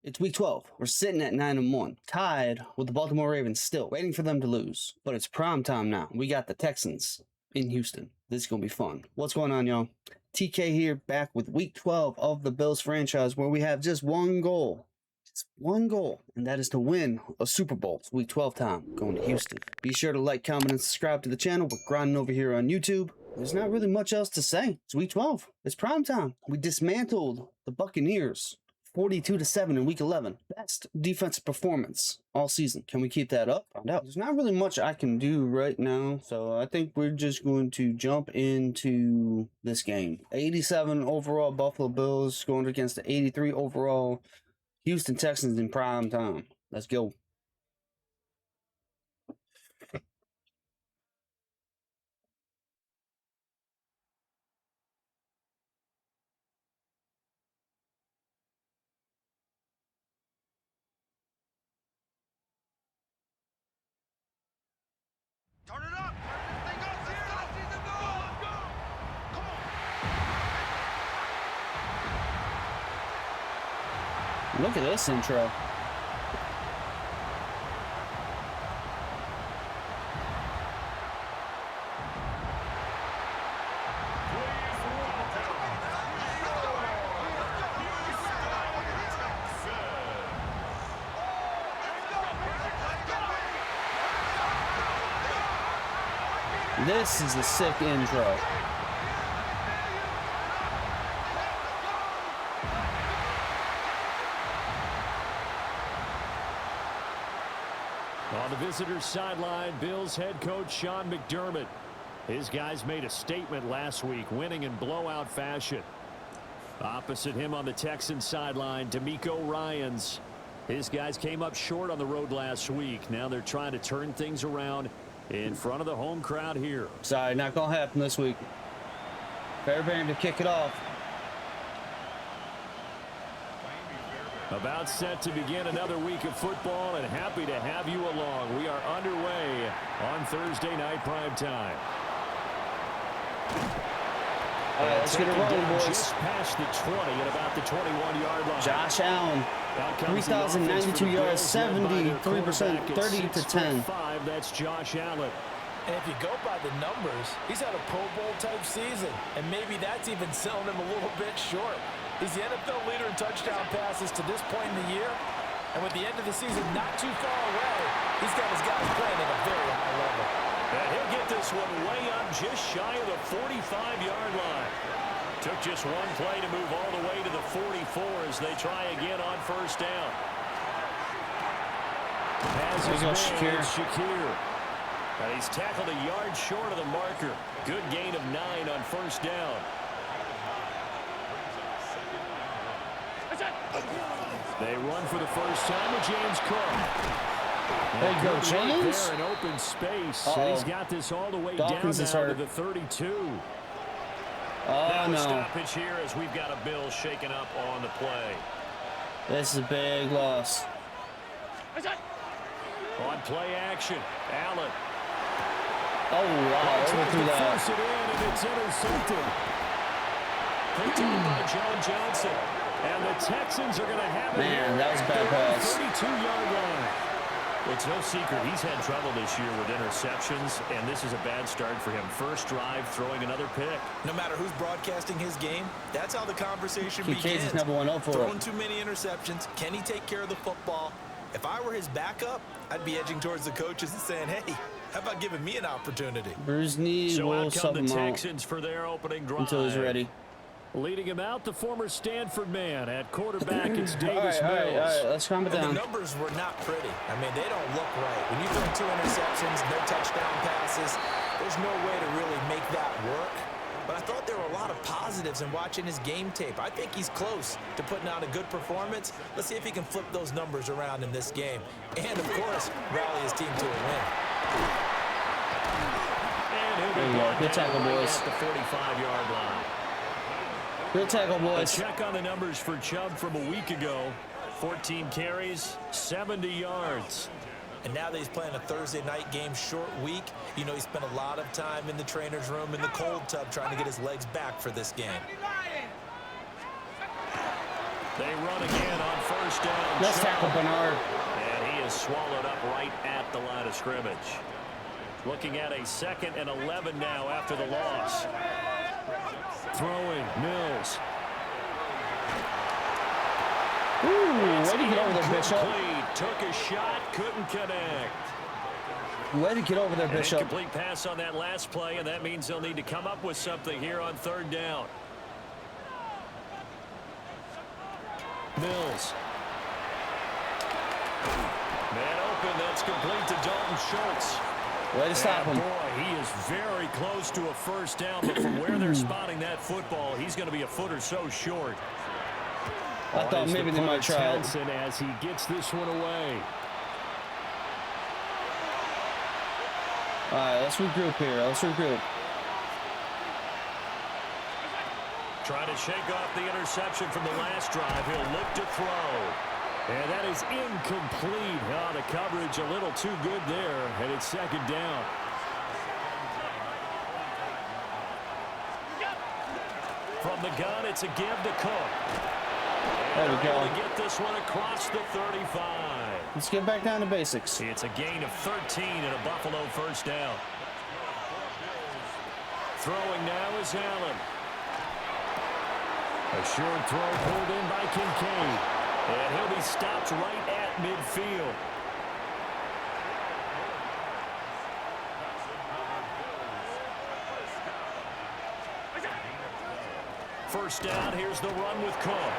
It's week 12. We're sitting at 9-1, tied with the Baltimore Ravens still, waiting for them to lose. But it's prime time now. We got the Texans in Houston. This is going to be fun. What's going on, y'all? TK here, back with week 12 of the Bills franchise, where we have just one goal. Just one goal, and that is to win a Super Bowl. It's week 12 time, going to Houston. Be sure to like, comment, and subscribe to the channel. We're grinding over here on YouTube. There's not really much else to say. It's week 12. It's prime time. We dismantled the Buccaneers 42-7 in week 11. Best defensive performance all season. Can we keep that up? Find out. There's not really much I can do right now, so I think we're just going to jump into this game. 87 overall Buffalo Bills going against the 83 overall Houston Texans in prime time. Let's go. Turn it up! Turn this thing up! Let's go! Let's go! Come on! Look at this intro. This is a sick intro. On the visitors' sideline, Bills head coach Sean McDermott. His guys made a statement last week, winning in blowout fashion. Opposite him on the Texans' sideline, DeMeco Ryans. His guys came up short on the road last week. Now they're trying to turn things around in front of the home crowd here. Sorry, not going to happen this week. Fairbairn to kick it off. About set to begin another week of football, and happy to have you along. We are underway on Thursday night prime time. All right, let's get it rolling, boys. Just past the 20 at about the 21-yard line. Josh Allen, 3,092 yards, 73%, 30-10. That's Josh Allen. And if you go by the numbers, he's had a Pro Bowl type season, and maybe that's even selling him a little bit short. He's the NFL leader in touchdown passes to this point in the year, and with the end of the season not too far away, he's got his guys playing at a very high level. And he'll get this one way up just shy of the 45-yard line. Took just one play to move all the way to the 44 as they try again on first down. As is Shakir. And he's tackled a yard short of the marker. Good gain of 9 on first down. They run for the first time with James Cook. There you go, James. There in open space. And he's got this all the way Dawkins down now to the 32. Oh, no. Stoppage here as we've got a Bill shaken up on the play. This is a big loss. On play action, Allen. Oh, wow. Overthrew that. Force it in, and it's intercepted. Picked up by John Johnson. And the Texans are going to have it. Man, that was a bad pass. 32-yard line. It's no secret he's had trouble this year with interceptions, and this is a bad start for him. First drive, throwing another pick. No matter who's broadcasting his game, that's how the conversation begins. He's number 1 for throwing too many interceptions. Can he take care of the football? If I were his backup, I'd be edging towards the coaches and saying, hey, how about giving me an opportunity? Bruce knee will sub him the out Texans for their opening drive. until he's ready. Leading him out, the former Stanford man. At quarterback, it's Davis all right, Mills. let's calm it down. The numbers were not pretty. I mean, they don't look right. When you throw 2 interceptions, no touchdown passes, there's no way to really make that work. But I thought there were a lot of positives in watching his game tape. I think he's close to putting out a good performance. Let's see if he can flip those numbers around in this game. And, of course, rally his team to a win. And he'll be good tackle, boys. At the 45-yard line. Good tackle, boys. A check on the numbers for Chubb from a week ago. 14 carries, 70 yards. And now that he's playing a Thursday night game, short week, you know he spent a lot of time in the trainer's room in the cold tub trying to get his legs back for this game. They run again on first down. Let's tackle Bernard. And he is swallowed up right at the line of scrimmage. Looking at a 2nd and 11 now after the loss. Throwing, Mills. Ooh, way to get over there, Bishop. Took a shot, couldn't connect. Way to get over there, Bishop. Incomplete pass on that last play, and that means they'll need to come up with something here on 3rd down. Mills. Man open, that's complete to Dalton Schultz. Way to stop him. Boy, he is very close to a first down, but from where they're spotting that football, he's going to be a foot or so short. I thought maybe they might try it. As he gets this one away. All right, let's regroup here. Let's regroup. Trying to shake off the interception from the last drive. He'll look to throw. And that is incomplete. Oh, the coverage a little too good there, and it's 2nd down. From the gun, it's a give to Cook. There we go. To get this one across the 35. Let's get back down to basics. It's a gain of 13 and a Buffalo first down. Throwing now is Allen. A short throw pulled in by Kincaid. And he'll be stopped right at midfield. First down, here's the run with Cook.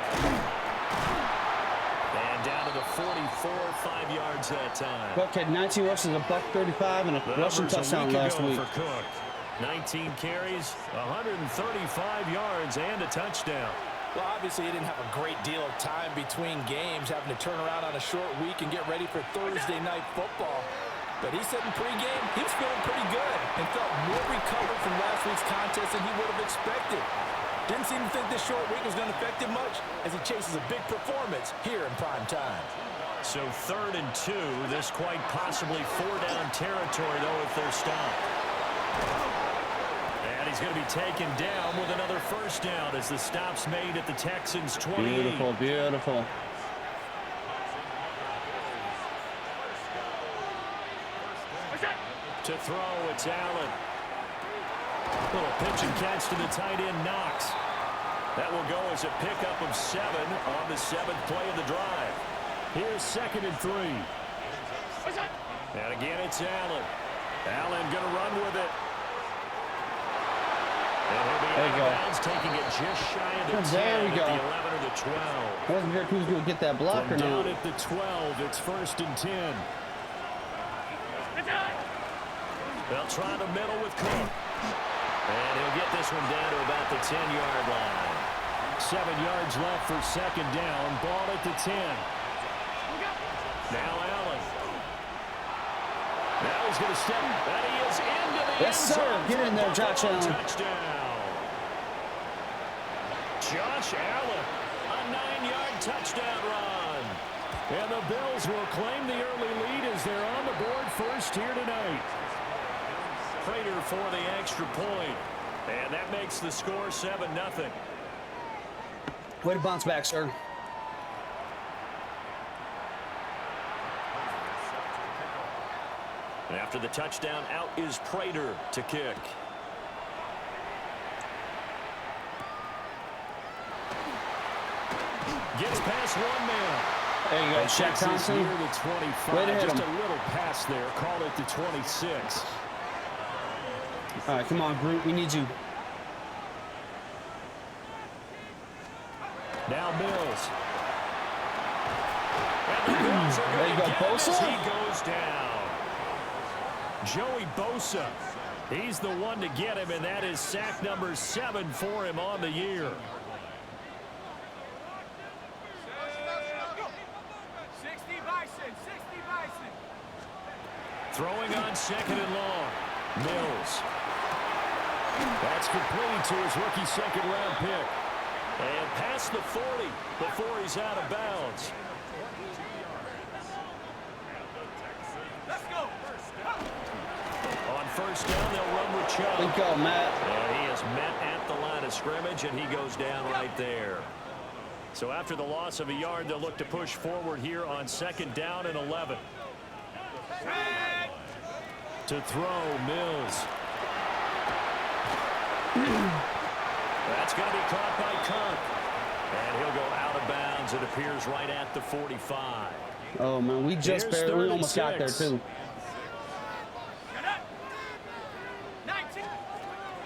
And down to the 44, 5 yards that time. Cook had 19 rushes, a $135, and a rushing touchdown last week. For Cook. 19 carries, 135 yards, and a touchdown. Well, obviously, he didn't have a great deal of time between games, having to turn around on a short week and get ready for Thursday night football. But he said in pregame, he was feeling pretty good and felt more recovered from last week's contest than he would have expected. Didn't seem to think this short week was going to affect him much as he chases a big performance here in prime time. So 3rd and 2, this quite possibly 4-down territory, though, if they're stopped. And he's going to be taken down with another first down as the stop's made at the Texans' 28. Beautiful, beautiful. To throw, it's Allen. Little pitch and catch to the tight end, Knox. That will go as a pickup of 7 on the 7th play of the drive. Here's 2nd and 3. And again, it's Allen. Allen going to run with it. And he'll be out of bounds, taking it just shy of the 10 there we go. at the 11 or the 12. I wasn't sure who's going to get that block or Down not. at the 12, it's 1st and 10. They'll try the middle with Cook. And he'll get this one down to about the 10-yard line. 7 yards left for 2nd down. Ball at the 10. Now Allen. Now he's going to step. And he is into the Yes, end sir. zone. Get in there, Josh Allen. Touchdown. Josh Allen. A 9-yard touchdown run. And the Bills will claim the early lead as they're on the board first here tonight. Prater for the extra point. And that makes the score 7-0. Way to bounce back, sir. And after the touchdown, out is Prater to kick. Gets past one man. There you go, Shaq Thompson. Near the 25. Way to hit Just him. a little pass there. Call it the 26. All right, come on, Groot. We need you. Now Mills. And the Bills are There you go, going to get him as Bosa. he goes down. Joey Bosa. He's the one to get him, and that is sack number 7 for him on the year. 60 Bison, 60 Bison. Throwing on 2nd and long. Mills. That's complete to his rookie 2nd-round pick. And past the 40 before he's out of bounds. Let's go. On first down, they'll run with Chubb. Good go, Matt. And he is met at the line of scrimmage, and he goes down right there. So after the loss of a yard, they'll look to push forward here on 2nd down and 11. To throw, Mills. That's going to be caught by Kirk. And he'll go out of bounds, it appears, right at the 45. Oh, man, we just barely almost got there, too.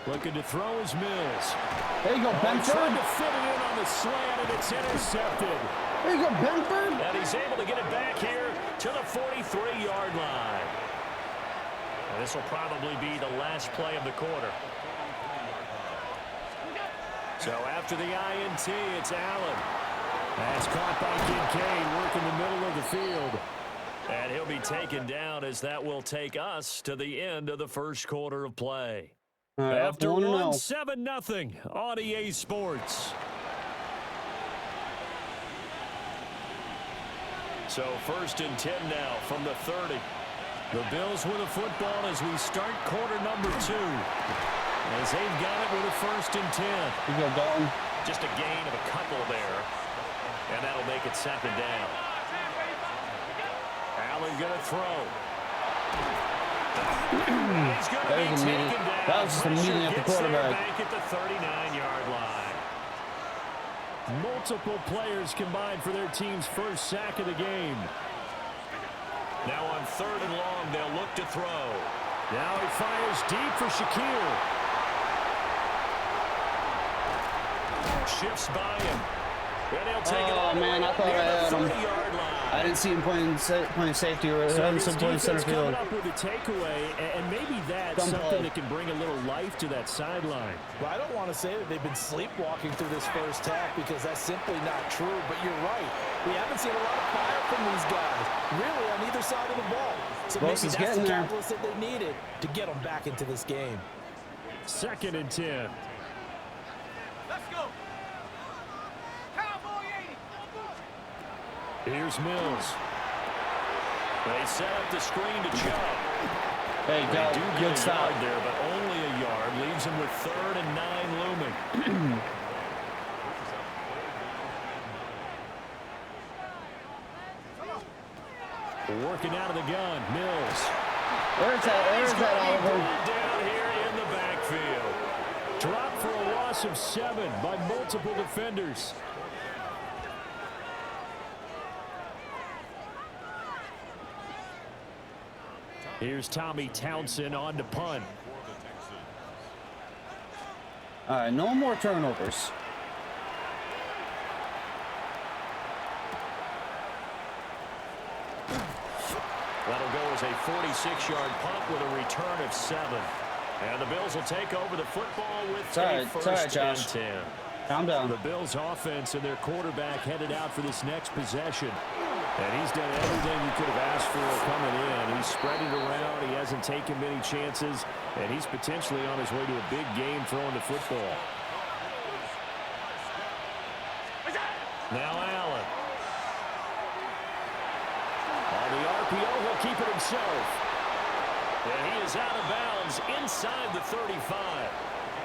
Looking to throw is Mills. There you go, Benford. Trying to fit it in on the slant, and it's intercepted. There you go, Benford. And he's able to get it back here to the 43-yard line. And this will probably be the last play of the quarter. So after the INT, it's Allen. That's caught by Kincaid, working the middle of the field. And he'll be taken down as that will take us to the end of the first quarter of play. Right, After 1-0. 7-0 on EA Sports. So 1st and 10 now from the 30. The Bills with a football as we start quarter number 2. As they've got it with a 1st and 10. You go, Dalton. Just a gain of a couple there. And that'll make it 2nd down. Allen going to throw. He's going to be taken down. That was just a meeting at the quarterback. Back at the 39-yard line. Multiple players combined for their team's first sack of the game. Now on 3rd and long, they'll look to throw. Now he fires deep for Shaquille. Shifts by him. And he'll take it all man, I thought I had him. 30-yard line. I didn't see him playing safety or having some point center field. Coming up with a takeaway, and maybe that's something that can bring a little life to that sideline. Well, I don't want to say that they've been sleepwalking through this first half because that's simply not true, but you're right. We haven't seen a lot of fire from these guys, really, on either side of the ball. So maybe that's the catalyst that they needed to get them back into this game. 2nd and 10. Let's go. Cowboy 80. Here's Mills. They set up the screen to Chubb. There you go. Good stop there, but only a yard. Leaves him with 3rd and 9 looming. Working out of the gun, Mills. Where's that Oliver? Down here in the backfield. Dropped for a loss of 7 by multiple defenders. Here's Tommy Townsend on to punt. All right, no more turnovers. That'll go as a 46-yard punt with a return of 7. And the Bills will take over the football with a 1st and 10. Calm down. The Bills offense and their quarterback headed out for this next possession. And he's done everything he could have asked for coming in. He's spread it around. He hasn't taken many chances. And he's potentially on his way to a big game throwing the football. Now Allen. On the RPO, he'll keep it himself. And he is out of bounds inside the 35.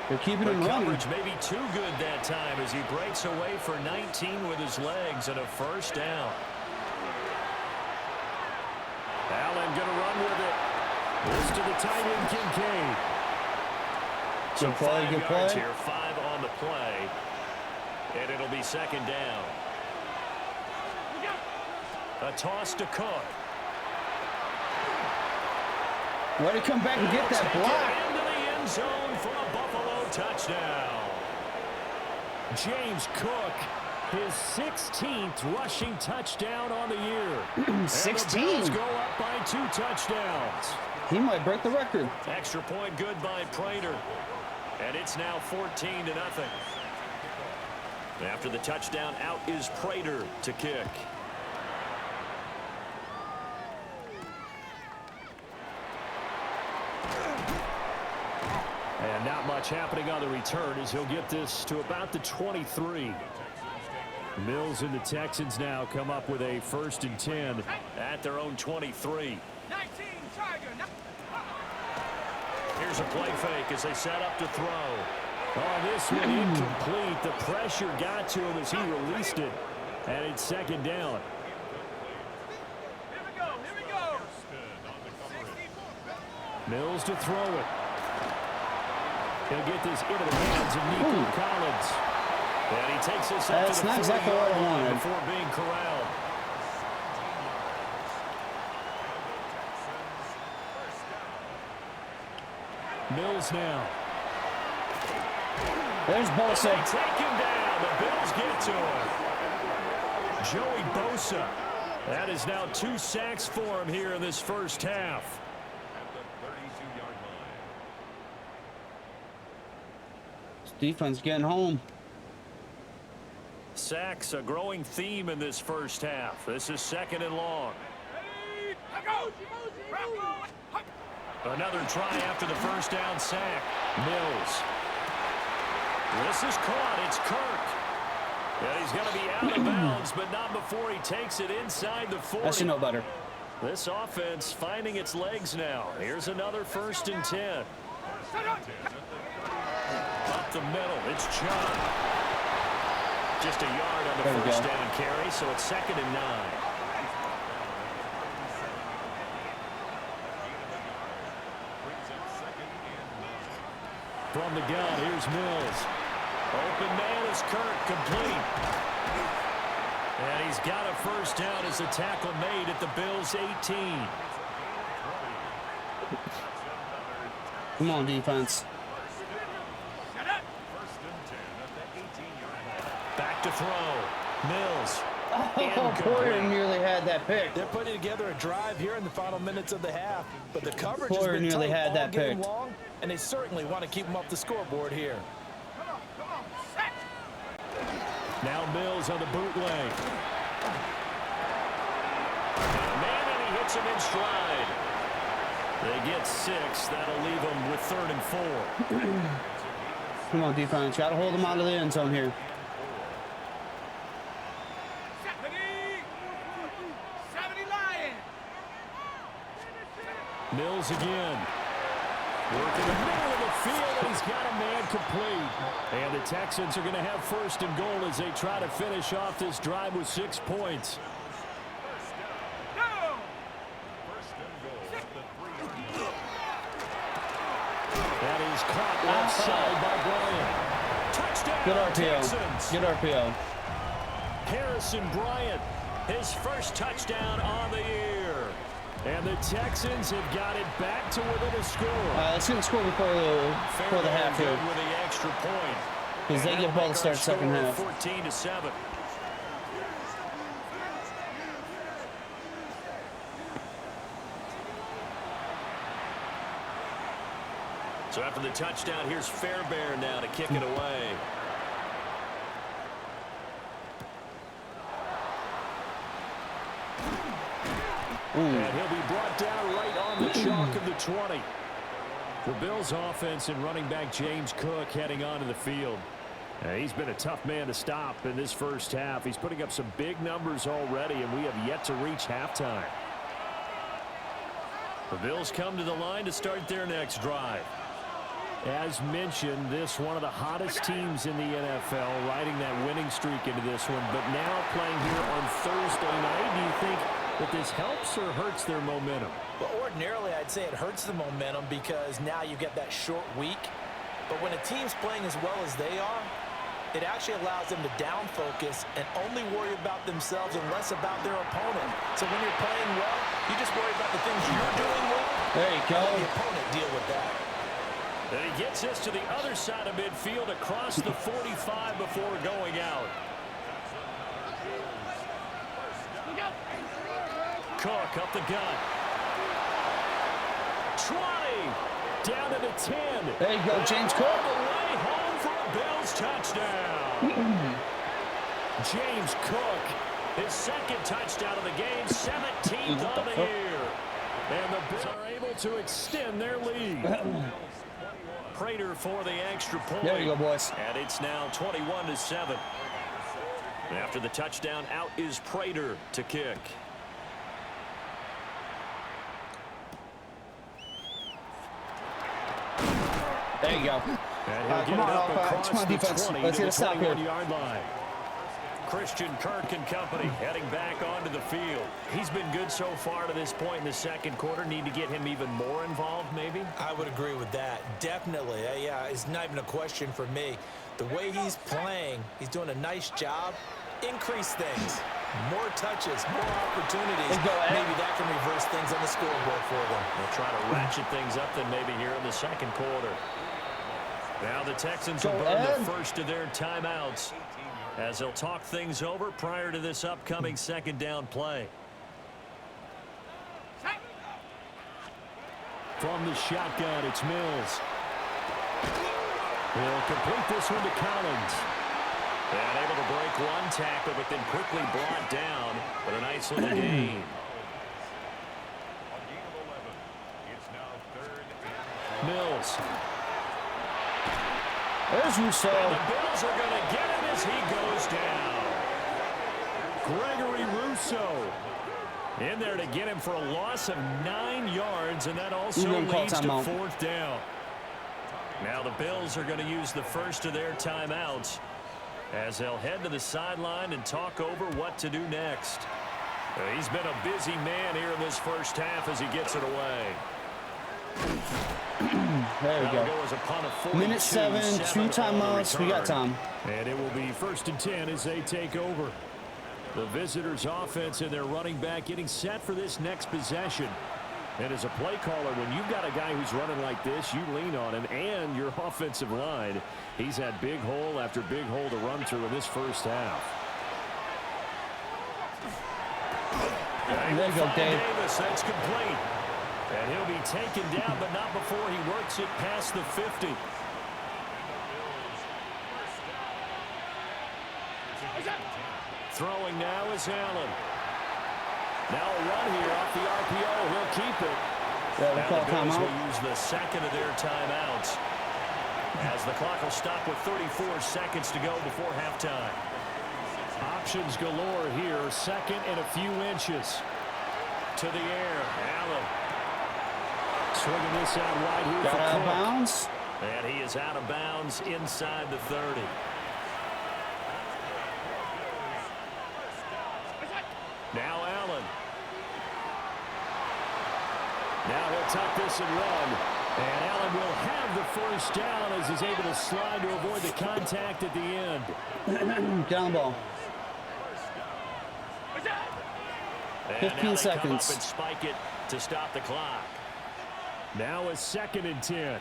They're keeping him running. Coverage may be too good that time as he breaks away for 19 with his legs and a 1st down. Allen going to run with it. This to the tight end, Kincaid. So 5 yards here, 5 on the play. And it'll be 2nd down. A toss to Cook. Way to come back and get that block. Into the end zone for a Buffalo touchdown. James Cook, his 16th rushing touchdown on the year. 16. And the Bills go up by 2 touchdowns. He might break the record. Extra point good by Prater. And it's now 14-0. After the touchdown, out is Prater to kick. And not much happening on the return as he'll get this to about the 23. Mills and the Texans now come up with a 1st and 10 at their own 23. 19, Tiger. Here's a play fake as they set up to throw. Oh, this one incomplete. The pressure got to him as he released it. And it's second down. Here we go. Mills to throw it. He'll get this into the hands of Nico Collins. And he takes this up to the 40-yard line before being corralled. Mills now. There's Bosa. They take him down. The Bills get to him. Joey Bosa. That is now 2 sacks for him here in this first half. Defense getting home. Sacks, a growing theme in this first half. This is second and long. Another try after the first down sack. Mills. This is caught. It's Kirk. And he's going to be out of bounds, but not before he takes it inside the 40. I should know better. This offense finding its legs now. Here's another 1st and 10. Up the middle, it's John. Just a yard on the first down carry, so it's 2nd and 9. From the gun, here's Mills. Open man is Kirk, complete. And he's got a first down as the tackle made at the Bills' 18. Come on, defense. Back to throw. Mills. Oh, Poyer nearly had that pick. They're putting together a drive here in the final minutes of the half, but the coverage has Poyer been nearly tight had all that game picked. long, and they certainly want to keep them up the scoreboard here. Now Mills on the bootleg. Man, and he hits him in stride. They get 6. That'll leave them with 3rd and 4. Come on, defense. Got to hold them out of the end zone here. Mills again. Working the middle of the field, and he's got a man complete. And the Texans are going to have 1st and goal as they try to finish off this drive with 6 points. That is caught left side by Bryant. Touchdown, Good RPO. Texans. Good RPO. Harrison Bryant, his first touchdown on the year. And the Texans have got it back to within a score. Let's get a score before the half here. With the extra point. Because they get ball to start second half. 14-7. So after the touchdown, here's Fairbairn now to kick it away. And he'll be brought down right on the chalk of the 20. The Bills' offense and running back James Cook heading onto the field. He's been a tough man to stop in this first half. He's putting up some big numbers already, and we have yet to reach halftime. The Bills come to the line to start their next drive. As mentioned, this one of the hottest teams in the NFL, riding that winning streak into this one, but now playing here on Thursday night. Do you think that this helps or hurts their momentum? Well, ordinarily, I'd say it hurts the momentum because now you get that short week. But when a team's playing as well as they are, it actually allows them to down focus and only worry about themselves and less about their opponent. So when you're playing well, you just worry about the things you're doing well. There you go. Let the opponent deal with that. And he gets us to the other side of midfield across the 45 before going out. Cook up the gut. 20. Down to the 10. There you go, James Cook. All the way home for a Bills touchdown. James Cook, his 2nd touchdown of the game, 17th on the year. And the Bills are able to extend their lead. Prater for the extra point. There you go, boys. And it's now 21-7. After the touchdown, out is Prater to kick. There you go. And he'll come get it on, up offense. across Come on, the defense. 20 Let's to get the a stop here. 21-yard line. Christian Kirk and company heading back onto the field. He's been good so far to this point in the second quarter. Need to get him even more involved, maybe? I would agree with that. Definitely. Yeah, it's not even a question for me. The way he's playing, he's doing a nice job. Increase things. More touches, more opportunities. Maybe that can reverse things on the scoreboard for them. They'll try to ratchet things up then maybe here in the second quarter. Now the Texans will burn the first of their timeouts as they'll talk things over prior to this upcoming second down play. From the shotgun, it's Mills. He'll complete this one to Collins. And able to break one tackle, but then quickly brought down. But a nice little gain. Mills. There's Russo. And the Bills are going to get him as he goes down. Gregory Russo in there to get him for a loss of 9 yards, and that also leads to fourth down. Now the Bills are going to use the first of their timeouts as they'll head to the sideline and talk over what to do next. He's been a busy man here in this first half as he gets it away. There we go. Minute 7, 2 timeouts. We got time. And it will be 1st and 10 as they take over. The visitors' offense and their running back getting set for this next possession. And as a play caller, when you've got a guy who's running like this, you lean on him and your offensive line. He's had big hole after big hole to run through in this first half. There you go, Dave. Davis, that's complete. And he'll be taken down, but not before he works it past the 50. Throwing now is Allen. Now a run here off the RPO. He'll keep it. Yeah, the Bills will use the second of their timeouts as the clock will stop with 34 seconds to go before halftime. Options galore here. Second and a few inches. To the air. Allen. Swinging this out wide here for Cook. Out of bounds. And he is out of bounds inside the 30. Now Allen. Now he'll tuck this and run. And Allen will have the first down as he's able to slide to avoid the contact at the end. Get on the ball. And 15 seconds. Come up and spike it to stop the clock. Now a 2nd and 10.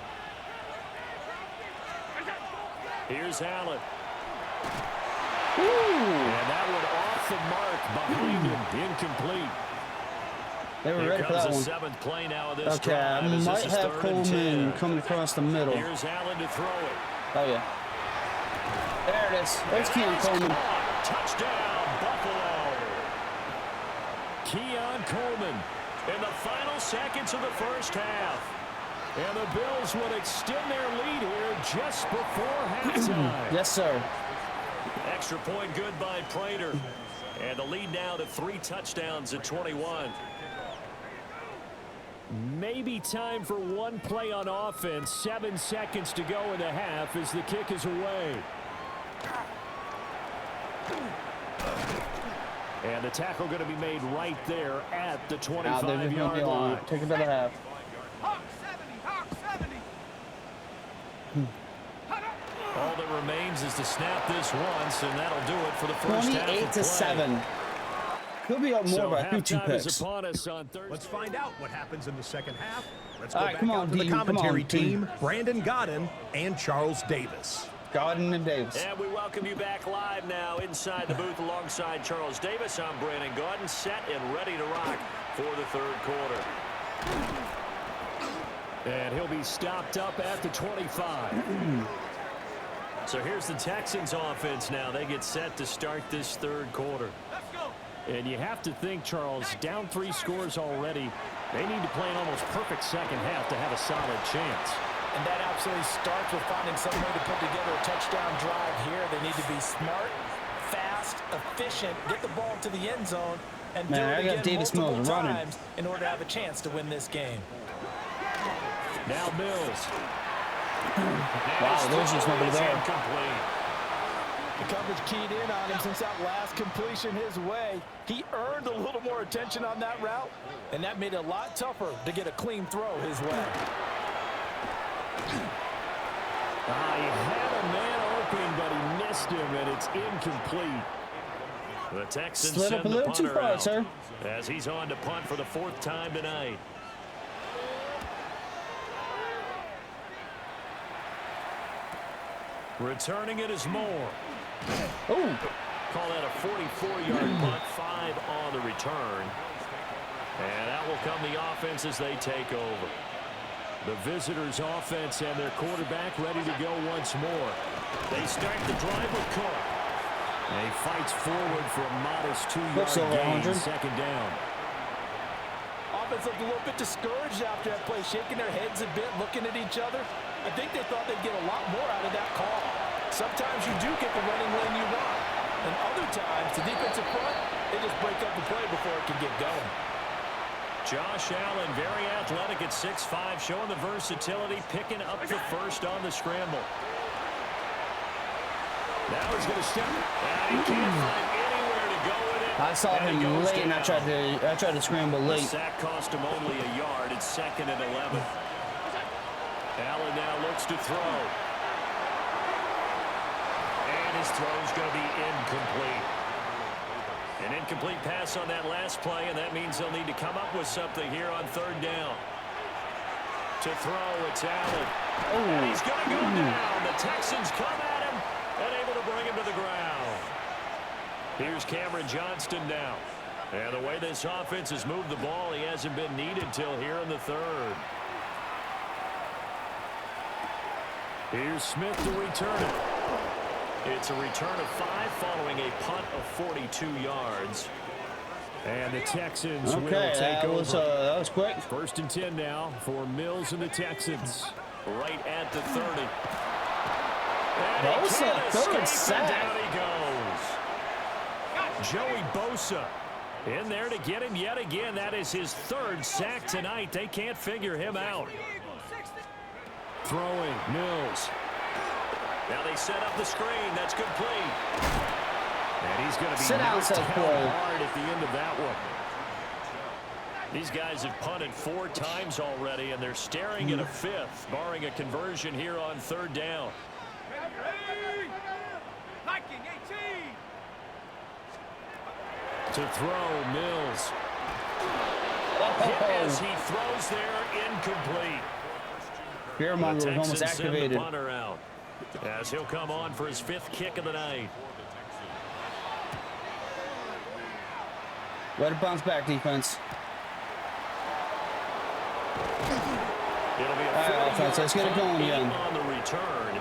Here's Allen. Ooh. And that one off the mark behind him. Incomplete. They were Here ready for that comes one. the 7th play now of this Okay, drive, I as might this is have 3rd and 10. Coleman coming across the middle. Here's Allen to throw it. Oh, yeah. There it is. There's Keon Coleman. Touchdown, Buffalo. Keon Coleman in the final seconds of the first half. And the Bills will extend their lead here just before halftime. Yes, sir. Extra point good by Prater. And the lead now to 3 touchdowns at 21. Maybe time for one play on offense. 7 seconds to go in the half as the kick is away. And the tackle going to be made right there at the 25-yard line. Take another half. Hawk 70, Hawk 70. All that remains is to snap this once, and that'll do it for the first half of play. 28-7. Could be up more, but I think 2 halftime is picks. upon us on Thursday. Let's find out what happens in the second half. Let's All go right, back come on, out to the Dean, come commentary on, Dean. team, Brandon Godden and Charles Davis. Godden and Davis. And we welcome you back live now inside the booth alongside Charles Davis. I'm Brandon Godden, set and ready to rock for the 3rd quarter. And he'll be stopped up at the 25. So here's the Texans offense now. They get set to start this 3rd quarter. Let's go. And you have to think, Charles, down 3 scores already. They need to play an almost perfect second half to have a solid chance. And that absolutely starts with finding some way to put together a touchdown drive here. They need to be smart, fast, efficient, get the ball to the end zone, and do it again multiple times in order to have a chance to win this game. Now Mills. Wow, there's just nobody there. Incomplete. The coverage keyed in on him since that last completion his way. He earned a little more attention on that route, and that made it a lot tougher to get a clean throw his way. He had a man open, but he missed him, and it's incomplete. The Texans Slid send up a the little too punter far, out sir. as he's on to punt for the 4th time tonight. Returning it is Moore. Oh, Call that a 44-yard punt, 5 on the return. And that will come the offense as they take over. The visitors' offense and their quarterback ready to go once more. They start the drive with Cook. And he fights forward for a modest 2-yard gain, 2nd down. Offense looked a little bit discouraged after that play, shaking their heads a bit, looking at each other. I think they thought they'd get a lot more out of that call. Sometimes you do get the running lane you want. And other times, the defensive front, they just break up the play before it can get going. Josh Allen, very athletic at 6'5", showing the versatility, picking up the first on the scramble. Now he's going to step. He can't find anywhere to go with it. I saw him late, and I tried to scramble late. The sack cost him only a yard. It's 2nd and 11. Allen now looks to throw. And his throw's going to be incomplete. An incomplete pass on that last play, and that means they'll need to come up with something here on 3rd down. To throw, it's Allen. And he's going to go down. The Texans come at him and able to bring him to the ground. Here's Cameron Johnston now. And the way this offense has moved the ball, he hasn't been needed till here in the 3rd. Here's Smith to return it. It's a return of 5 following a punt of 42 yards. And the Texans will take over. That was quick. 1st and 10 now for Mills and the Texans. Right at the 30. Bosa, 3rd sack. Down he goes. Joey Bosa in there to get him yet again. That is his 3rd sack tonight. They can't figure him out. Throwing, Mills. Now they set up the screen. That's complete. And he's going to be knocked down hard at the end of that one. These guys have punted 4 times already, and they're staring at a 5th, barring a conversion here on 3rd down. To throw, Mills. Hit as he throws there, incomplete. Fearmonger was almost activated. The punter out as he'll come on for his 5th kick of the night. Way to bounce back, defense. It'll be a offense. Let's get it going again. On the return,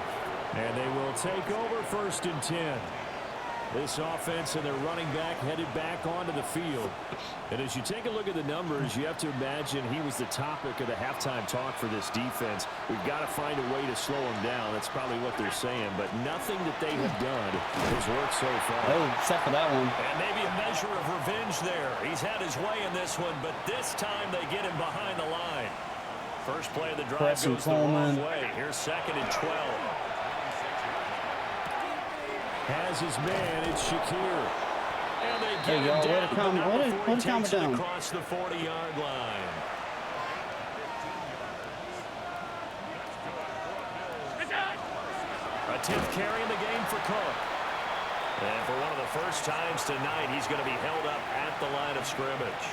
and they will take over 1st and 10. This offense and their running back headed back onto the field. And as you take a look at the numbers, you have to imagine he was the topic of the halftime talk for this defense. We've got to find a way to slow him down. That's probably what they're saying. But nothing that they have done has worked so far. Oh, except for that one. And maybe a measure of revenge there. He's had his way in this one, but this time they get him behind the line. First play of the drive goes the wrong way. Here's 2nd and 12. Has his man, it's Shakir. And they get him down. What a takes it across the 40-yard line. A 10th carry in the game for Cook. And for one of the first times tonight, he's going to be held up at the line of scrimmage.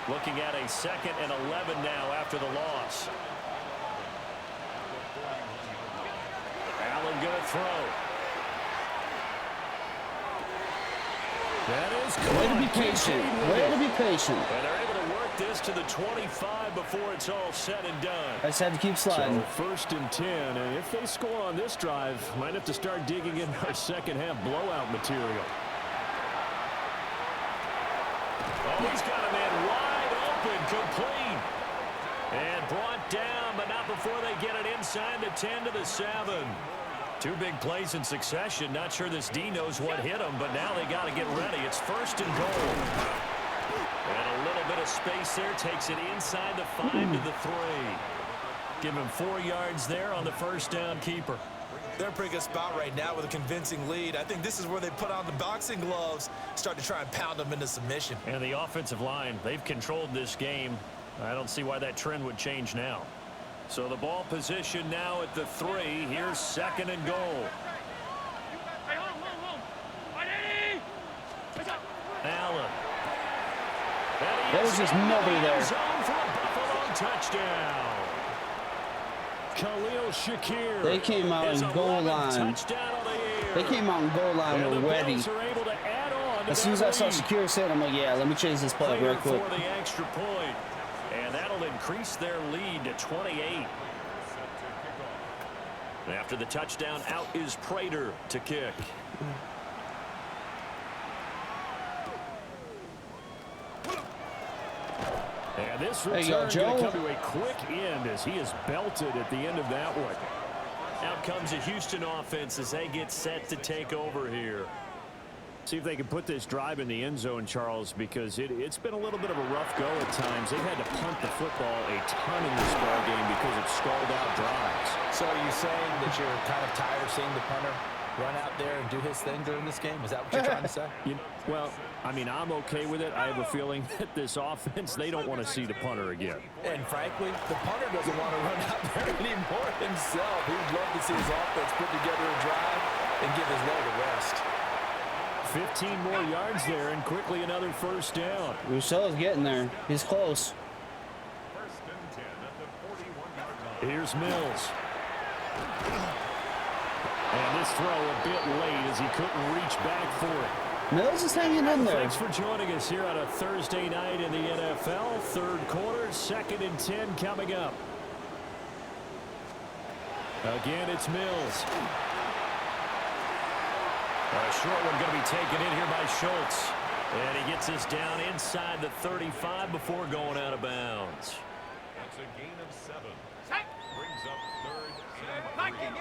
Looking at a 2nd and 11 now after the loss. Allen going to throw. That is good. Way to be patient. Way to be patient. And they're able to work this to the 25 before it's all said and done. I just had to keep sliding. So 1st and 10, and if they score on this drive, might have to start digging in our 2nd half blowout material. Oh, he's got a man wide open, complete. And brought down, but not before they get it inside the 10 to the 7. 2 big plays in succession. Not sure this D knows what hit him, but now they got to get ready. It's 1st and goal. And a little bit of space there takes it inside the 5 to the 3. Give him 4 yards there on the first down keeper. They're in a pretty good spot right now with a convincing lead. I think this is where they put on the boxing gloves, start to try and pound them into submission. And the offensive line, they've controlled this game. I don't see why that trend would change now. So the ball position now at the 3. Here's 2nd and goal. Allen. There was just nobody there. Zone for a Buffalo touchdown. Khalil Shakir. They came out in goal line. They came out in goal line already. As soon as I saw Shakir sit, I'm like, yeah, let me change this play real quick. For the extra point. And that'll increase their lead to 28. After the touchdown, out is Prater to kick. And this return going to come to a quick end as he is belted at the end of that one. Out comes the Houston offense as they get set to take over here. See if they can put this drive in the end zone, Charles, because it's been a little bit of a rough go at times. They've had to punt the football a ton in this ball game because of stalled out drives. So are you saying that you're kind of tired of seeing the punter run out there and do his thing during this game? Is that what you're trying to say? Well, I mean, I'm okay with it. I have a feeling that this offense, they don't want to see the punter again. And frankly, the punter doesn't want to run out there anymore himself. He'd love to see his offense put together a drive and give his leg a rest. 15 more yards there, and quickly another first down. Rousseau's getting there. He's close. Here's Mills. And this throw a bit late as he couldn't reach back for it. Mills is hanging in there. Thanks for joining us here on a Thursday night in the NFL. Third quarter, 2nd and 10 coming up. Again, it's Mills. A short one going to be taken in here by Schultz. And he gets this down inside the 35 before going out of bounds. That's a gain of 7. Brings up 3rd and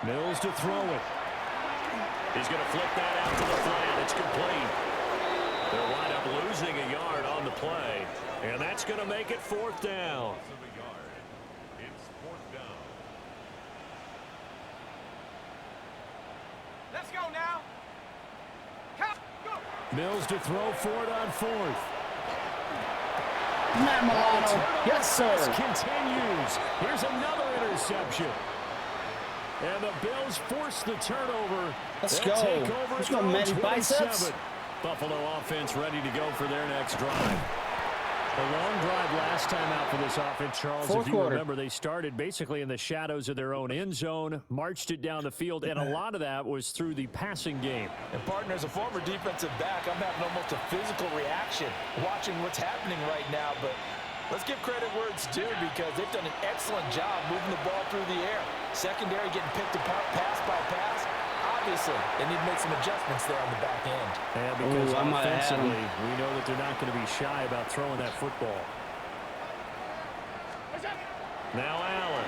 18. Mills to throw it. He's going to flip that out to the flat. It's complete. They'll wind up losing a yard on the play. And that's going to make it 4th down. It's 4th down. Let's go now. Go. Mills to throw for it on 4th. Matt Milano. Yes, sir. Continues. Here's another interception. And the Bills force the turnover. Let's go. Let's go, Matty Biceps. Buffalo offense ready to go for their next drive. A long drive last time out for this offense, Charles. If you remember, they started basically in the shadows of their own end zone, marched it down the field, and a lot of that was through the passing game. And partner, as a former defensive back, I'm having almost a physical reaction watching what's happening right now. But let's give credit where it's due because they've done an excellent job moving the ball through the air. Secondary getting picked apart pass by pass. Obviously, they need to make some adjustments there on the back end. And because offensively, we know that they're not going to be shy about throwing that football. Now Allen.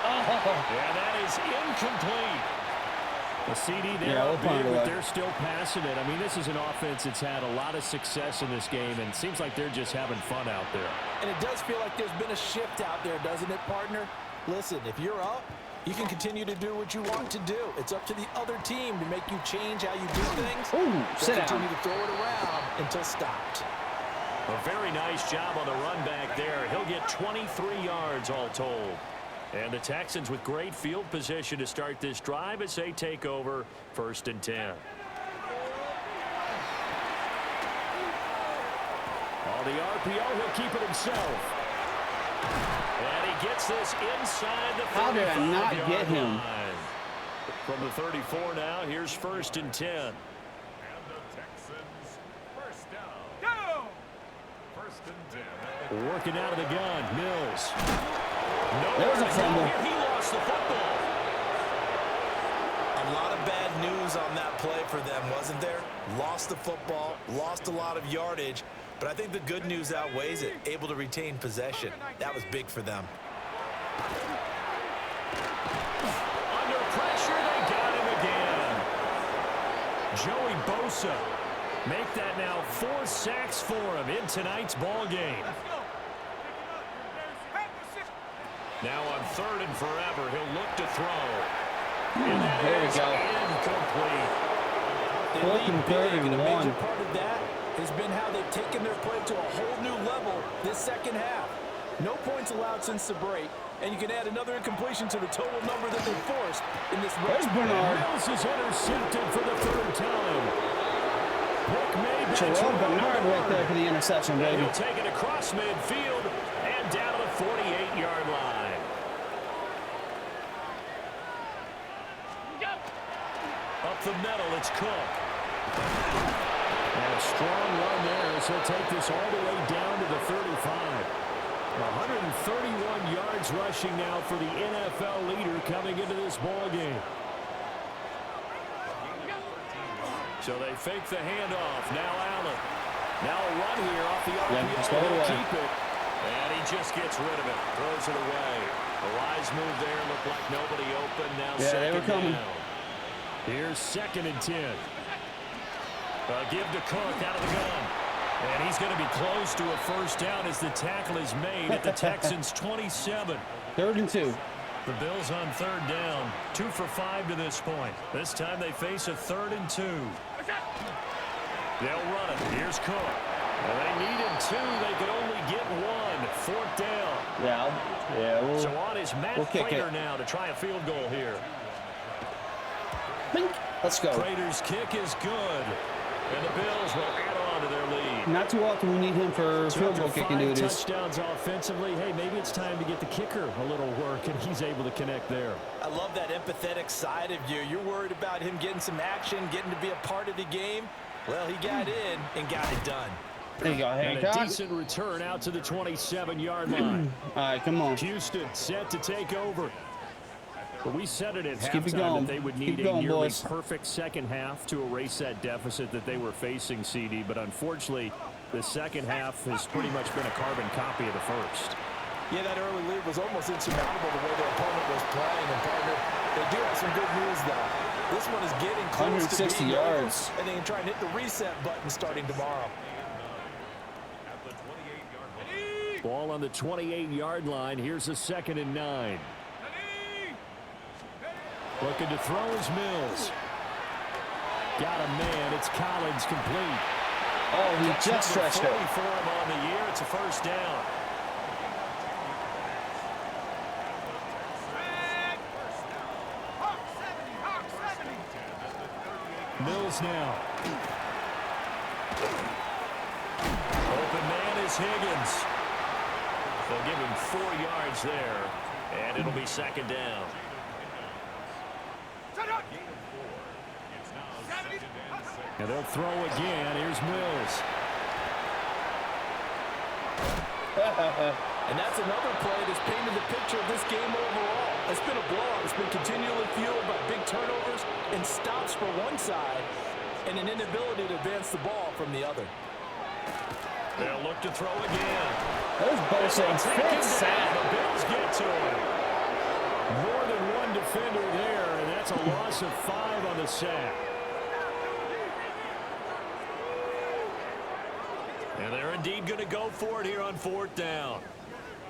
And that is incomplete. The CD there, but they're still passing it. I mean, this is an offense that's had a lot of success in this game, and it seems like they're just having fun out there. And it does feel like there's been a shift out there, doesn't it, partner? Listen, if you're up, you can continue to do what you want to do. It's up to the other team to make you change how you do things. Continue to throw it around until stopped. A very nice job on the run back there. He'll get 23 yards all told. And the Texans with great field position to start this drive as they take over 1st and 10. On the RPO, he'll keep it himself. And he gets this inside the 35. How did I not get him? From the 34 now, here's 1st and 10. And the Texans first down. Go! 1st and 10. Working out of the gun, Mills. There's a fumble. He lost the football. A lot of bad news on that play for them, wasn't there? Lost the football, lost a lot of yardage. But I think the good news outweighs it. Able to retain possession. That was big for them. Under pressure, they got him again. Joey Bosa make that now 4 sacks for him in tonight's ball game. Now on 3rd and forever, he'll look to throw. And that There we is go. incomplete. Fourth and third and A one. major part of that has been how they've taken their play to a whole new level this second half. No points allowed since the break, and you can add another incompletion to the total number that they forced in this race. There's Bernard. Mills is intercepted for the 3rd time. Pick made by Terrell Bernard right there for the interception, baby. He'll take it across midfield and down to the 48-yard line. Up the middle, it's Cook. And a strong run there as he'll take this all the way down to the 35. 131 yards rushing now for the NFL leader coming into this ball game. So they fake the handoff. Now Allen. Now a run here off the RPO. He'll keep it. And he just gets rid of it. Throws it away. A wise move there. Looked like nobody open. Now Yeah, they were coming. down. Here's 2nd and 10. Give to Cook out of the gun. And he's going to be close to a first down as the tackle is made at the Texans' 27. 3rd and 2. The Bills on 3rd down. 2 for 5 to this point. This time they face a 3rd and 2. They'll run it. Here's Cook. Well, they needed 2. They could only get 1. 4th down. Yeah. So on is Matt kick Prater it. now to try a field goal here. Bink. Let's go. Prater's kick is good. And the Bills will add on to their lead. Not too often we need him for field goal kicking duties. Touchdowns offensively. Hey, maybe it's time to get the kicker a little work, and he's able to connect there. I love that empathetic side of you. You're worried about him getting some action, getting to be a part of the game. Well, he got in and got it done. There you go, And a Hancock. decent return out to the 27-yard line. All right, come on. Houston set to take over. But we said it at keep it halftime going. that they would Keep need going, a nearly boys. perfect second half to erase that deficit that they were facing, CD. But unfortunately, the second half has pretty much been a carbon copy of the first. Yeah, that early lead was almost insurmountable the way their opponent was playing. And, partner, they do have some good news, though. This one is getting close to 160 being yards. over, and they can try and hit the reset button starting tomorrow. Ball on the 28-yard line. Here's a 2nd and 9. Looking to throw is Mills. Got a man. It's Collins complete. Oh, he just stretched it. 40 for him on the year. It's a first down. Mills now. Open man is Higgins. They'll give him 4 yards there, and it'll be 2nd down. And they'll throw again. Here's Mills. And that's another play that's painted the picture of this game overall. It's been a blowout. It's been continually fueled by big turnovers and stops for one side and an inability to advance the ball from the other. They'll look to throw again. There's Bosa and Fitz. The Bills get to him. More than one defender there, and that's a loss of 5 on the sack. And they're indeed going to go for it here on 4th down.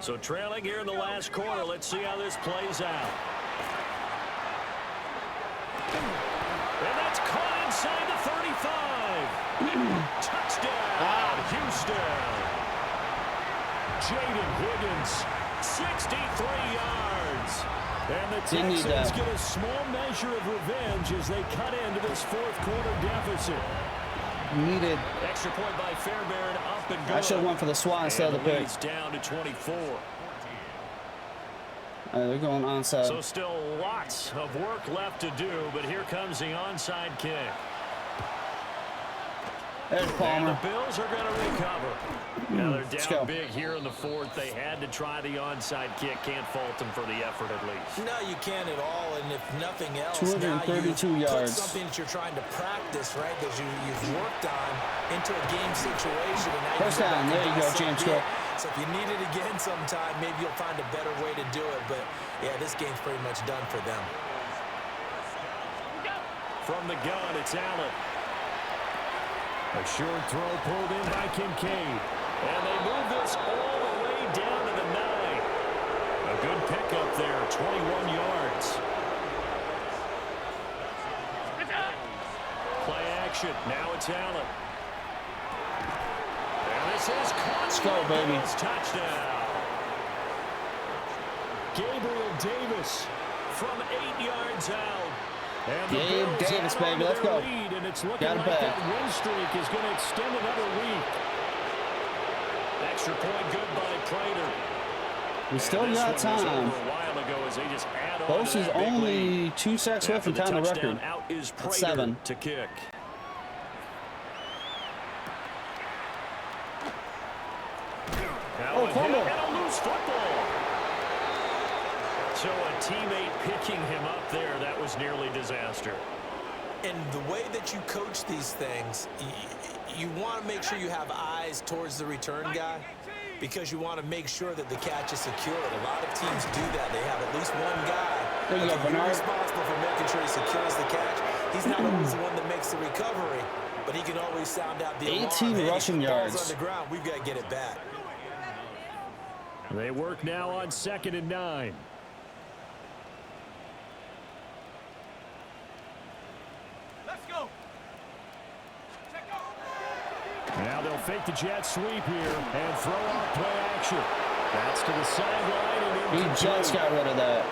So trailing here in the last quarter, let's see how this plays out. And that's caught inside the 35. Touchdown, Houston. Jaden Higgins, 63 yards. And the Texans get a small measure of revenge as they cut into this 4th quarter deficit. Needed. Extra point by Fairbairn, up and good. I should have went for the swat instead of the pick. Lead's down to 24. They're going onside. So still lots of work left to do, but here comes the onside kick. There's Palmer. And the Bills are going to recover. Now they're Let's down go. big here in the 4th. They had to try the onside kick. Can't fault them for the effort at least. No, you can't at all, and if nothing else, 232 now you yards. put something that you're trying to practice, right, that you've worked on into a game situation. And now First down. There you go, James Cook. So if you need it again sometime, maybe you'll find a better way to do it. But, yeah, this game's pretty much done for them. From the gun, it's Allen. A short throw pulled in by Kincaid. And they move this all the way down to the 9. A A good pickup there, 21 yards. Play action. Now it's Allen. And this is Let's go, baby. Touchdown. Gabriel Davis from 8 yards out. And the Gabe Bills Davis, add baby, on to let's their go. lead, and it's looking Got it like back. that win streak is going to extend another week. Extra point good by Prater. We still got time. Bose is only 2 sacks away from tying the record. Out is Prater 7. to kick. Oh, fumble. And a loose football. So a teammate picking him up there, that was nearly disaster. And the way that you coach these things, you want to make sure you have eyes towards the return guy because you want to make sure that the catch is secured. A lot of teams do that. They have at least one guy There you go, Bernard. responsible for making sure he secures the catch. He's not always the one that makes the recovery, but he can always sound out the alarm. 18 Hey, rushing ball's yards. on the ground. We've got to get it back. They work now on 2nd and 9. Now they'll fake the jet sweep here and throw off play action. That's to the sideline. And He just got rid of that.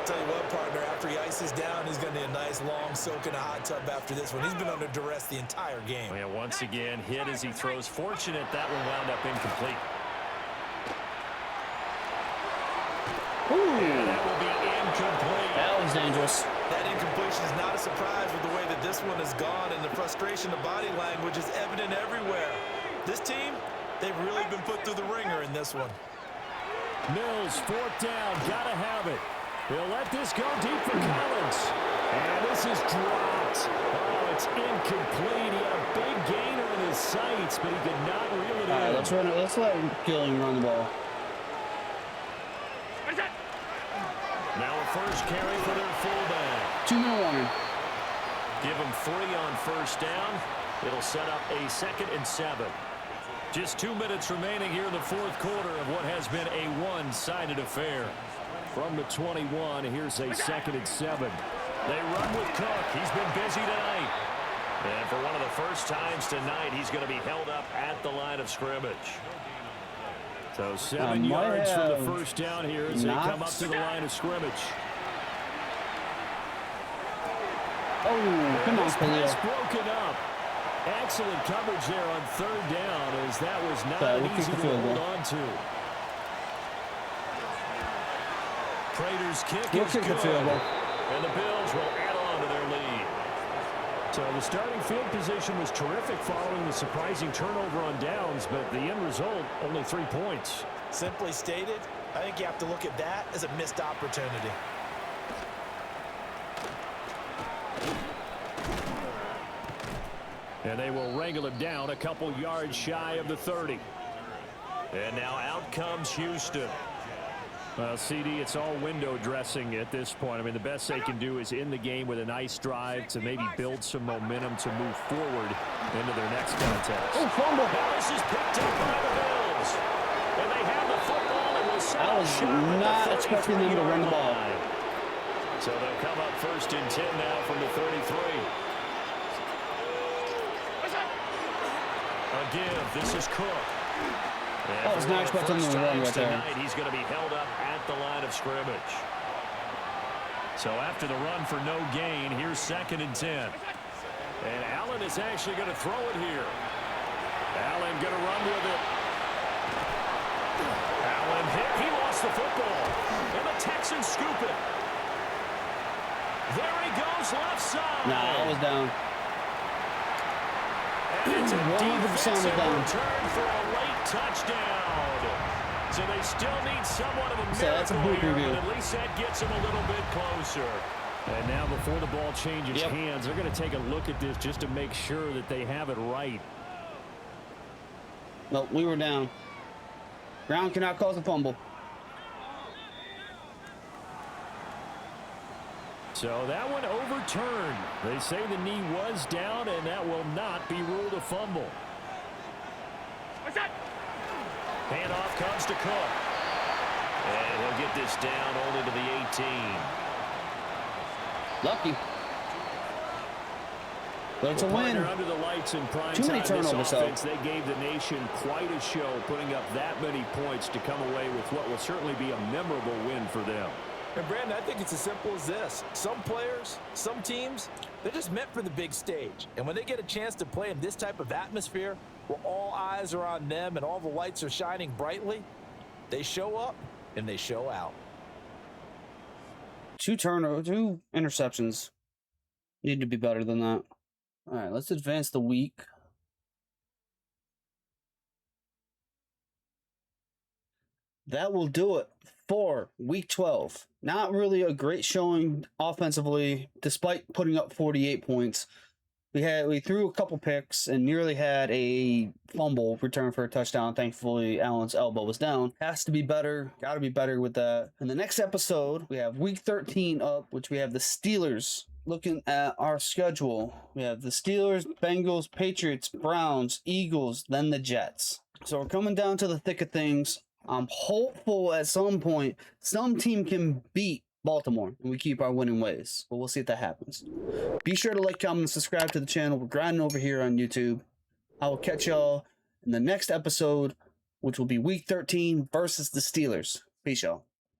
Tell you what, partner, after he ices down, he's going to need a nice long soak in a hot tub after this one. He's been under duress the entire game. Yeah, once again, hit as he throws. Fortunate that one wound up incomplete. And that will be incomplete. That was dangerous. That incompletion is not a surprise with the way that this one has gone, and the frustration of body language is evident everywhere. This team, they've really been put through the ringer in this one. Mills, 4th down, gotta have it. He'll let this go deep for Collins. And this is dropped. Oh, it's incomplete. He had a big gainer in his sights, but he could not reel it in. All right, let's let Gilling run the ball. Now a first carry for their fullback. 2-minute warning. Give him 3 on 1st down. It'll set up a 2nd and 7. Just 2 minutes remaining here in the 4th quarter of what has been a one-sided affair. From the 21, here's a 2nd and 7. They run with Cook. He's been busy tonight. And for one of the first times tonight, he's going to be held up at the line of scrimmage. So 7 yards for the first down here as they come up to the line of scrimmage. Oh, come on, Pass Khalil. broken up. Excellent coverage there on 3rd down as that was not we'll an kick easy the to field hold goal. on to. Prater's kick We'll is kick the good. field goal. And the Bills will add on to their lead. So the starting field position was terrific following the surprising turnover on downs, but the end result, only 3 points. Simply stated, I think you have to look at that as a missed opportunity. And they will wrangle him down a couple yards shy of the 30. And now out comes Houston. Well, CD, it's all window dressing at this point. I mean, the best they can do is in the game with a nice drive to maybe build some momentum to move forward into their next contest. Oh, fumble. Now this is picked up by the Bills. And they have the football and will set I was not expecting them to run the ball. So they'll come up 1st and 10 now from the 33. Again, this is Cook. I was not expecting them to run right there. Tonight, he's going to be held up at the line of scrimmage. So after the run for no gain, here's 2nd and 10. And Allen is actually going to throw it here. Allen going to run with it. Allen hit. He lost the football. And the Texans scoop it. There he goes left side. Nah, I was down. And it's a 100% defensive down. return for a late touchdown. So they still need somewhat of a miracle that's a boot here, review. but at least that gets them a little bit closer. And now before the ball changes hands, they're going to take a look at this just to make sure that they have it right. No, we were down. Brown cannot cause a fumble. So that one overturned. They say the knee was down, and that will not be ruled a fumble. Handoff comes to Cook. And he'll get this down only to the 18. Lucky. But it's a win. Under the lights in prime Too many time, turnovers, this offense, they gave the nation quite a show, putting up that many points to come away with what will certainly be a memorable win for them. And Brandon, I think it's as simple as this. Some players, some teams, they're just meant for the big stage. And when they get a chance to play in this type of atmosphere, where all eyes are on them and all the lights are shining brightly, they show up and they show out. 2 interceptions. Need to be better than that. All right, let's advance the week. That will do it for week 12. Not really a great showing offensively, despite putting up 48 points. We threw a couple picks and nearly had a fumble return for a touchdown. Thankfully, Allen's elbow was down. Has to be better. Got to be better with that. In the next episode, we have week 13 up, which we have the Steelers. Looking at our schedule, we have the Steelers, Bengals, Patriots, Browns, Eagles, then the Jets. So we're coming down to the thick of things. I'm hopeful at some point some team can beat Baltimore and we keep our winning ways. But we'll see if that happens. Be sure to like, comment, and subscribe to the channel. We're grinding over here on YouTube. I will catch y'all in the next episode, which will be week 13 versus the Steelers. Peace, y'all.